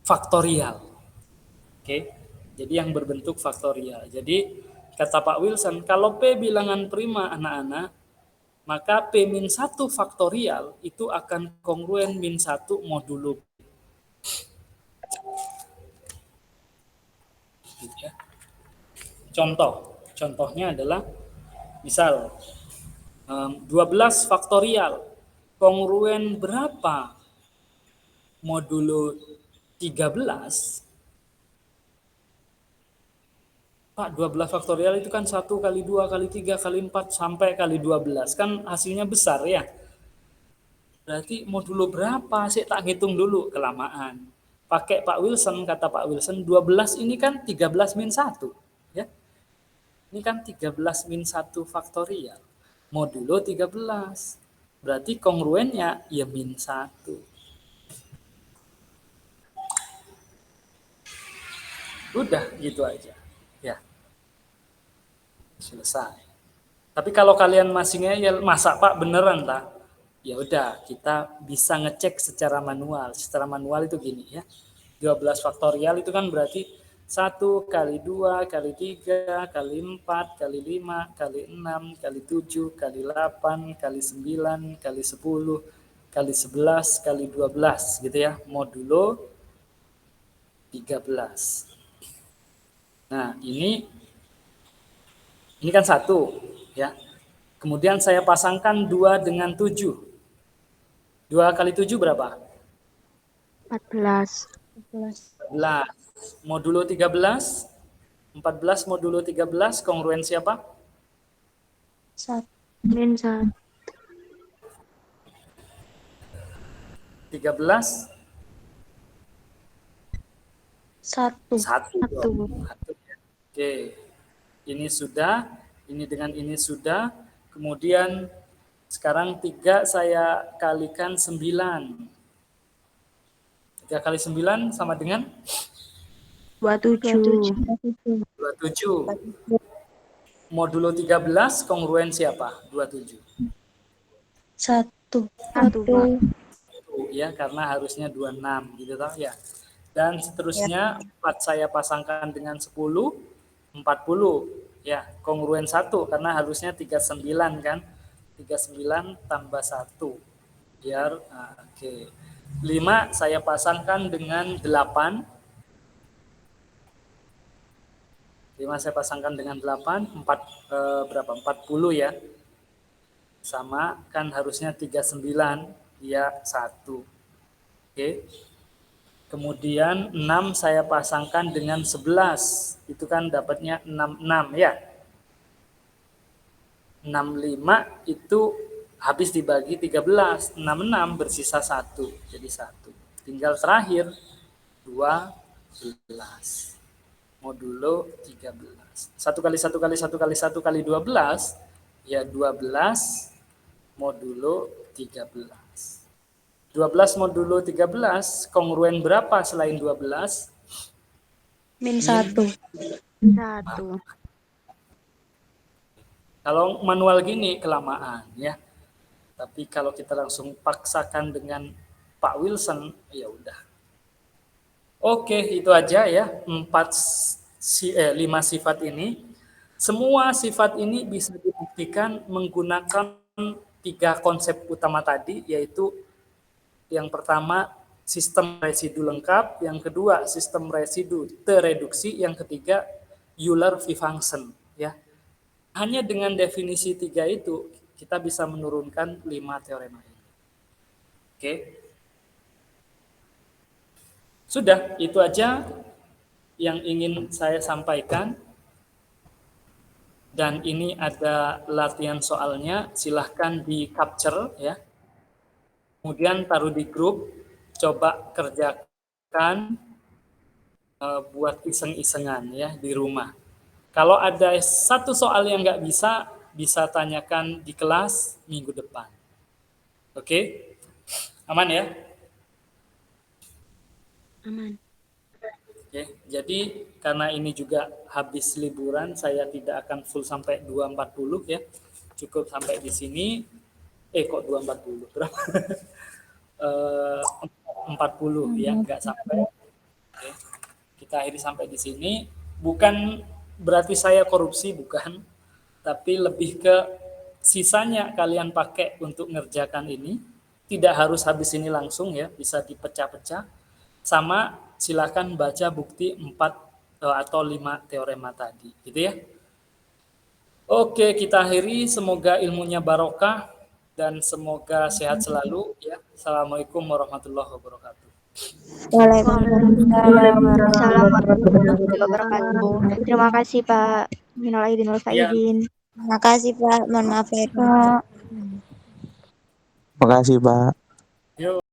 faktorial. Oke. Jadi yang berbentuk faktorial. Jadi kata Pak Wilson, kalau P bilangan prima anak-anak, maka P min 1 faktorial itu akan kongruen min 1 modulo. Contohnya adalah misal 12 faktorial kongruen berapa modulo 13? Pak, 12 faktorial itu kan 1 kali 2 kali 3 kali 4 sampai kali 12. Kan hasilnya besar ya. Berarti modulo berapa? Saya tak hitung dulu, kelamaan. Pakai Pak Wilson, kata Pak Wilson, 12 ini kan 13 min 1. Ya. Ini kan 13 min 1 faktorial. Modulo 13. Berarti kongruennya ya min 1. Udah gitu aja. Ya. Selesai. Tapi kalau kalian masih ngeyel, masa Pak beneran tak? Ya udah, kita bisa ngecek secara manual. Secara manual itu gini ya. 12 faktorial itu kan berarti 1 kali 2 kali 3 kali 4 kali 5 kali 6 kali 7 kali 8 kali 9 kali 10 kali 11 kali 12 gitu ya. Modulo 13. Nah, ini kan 1 ya. Kemudian saya pasangkan 2 dengan 7. 2 kali 7 berapa? 14. 14. Modulo 13. 14 modulo 13 kongruen siapa? 1. Min 1. 13 1. 1. Oke. Ini sudah, ini dengan ini sudah. Kemudian sekarang 3 saya kalikan 9. 3 kali 9 sama dengan 27. 27. Modulo 13 kongruen siapa? 27. 1. 1. Ya, karena harusnya 26 gitu toh ya. Dan seterusnya 4 saya pasangkan dengan 10, 40 ya, kongruen 1 karena harusnya 39 kan. 39 tambah 1 biar oke. 5 saya pasangkan dengan 8. 5 saya pasangkan dengan 8, 4 berapa? 40 ya. Sama kan harusnya 39 ya 1. Oke. Kemudian 6 saya pasangkan dengan 11. Itu kan dapatnya 66 ya. 65 itu habis dibagi 13. 66 bersisa 1. Jadi 1. Tinggal terakhir 12. Modulo 13. 1 kali 1 kali 1 kali 1 kali 12 ya 12 modulo 13. 12 modulo 13 kongruen berapa selain 12? Min 1. 1. Kalau manual gini kelamaan ya. Tapi kalau kita langsung paksakan dengan Pak Wilson ya udah. Oke, itu aja ya. 5 sifat ini. Semua sifat ini bisa dibuktikan menggunakan 3 konsep utama tadi, yaitu yang pertama sistem residu lengkap, yang kedua sistem residu tereduksi, yang ketiga Euler-Vivansen ya. Hanya dengan definisi 3 itu kita bisa menurunkan 5 teorema ini. Oke. Sudah, itu aja yang ingin saya sampaikan. Dan ini ada latihan soalnya, silahkan di capture ya. Kemudian taruh di grup, coba kerjakan buat iseng-isengan ya di rumah. Kalau ada satu soal yang nggak bisa tanyakan di kelas minggu depan. Oke? Aman ya? Aman. Oke, jadi karena ini juga habis liburan, saya tidak akan full sampai 2.40 ya. Cukup sampai di sini. Kok 2.40? Berapa? 40 ya, nggak sampai. Oke. Kita akhiri sampai di sini. Bukan berarti saya korupsi, bukan. Tapi lebih ke sisanya kalian pakai untuk ngerjakan ini. Tidak harus habis ini langsung ya, bisa dipecah-pecah. Sama silakan baca bukti 4 atau 5 teorema tadi, gitu ya. Oke, kita akhiri. Semoga ilmunya barokah dan semoga sehat selalu ya. Assalamualaikum warahmatullahi wabarakatuh. Waalaikumsalam warahmatullahi wabarakatuh. Terima kasih Pak. Minal aidin wal faizin. Terima kasih Pak. Mohon maaf ya. Makasih, Pak. Yuk.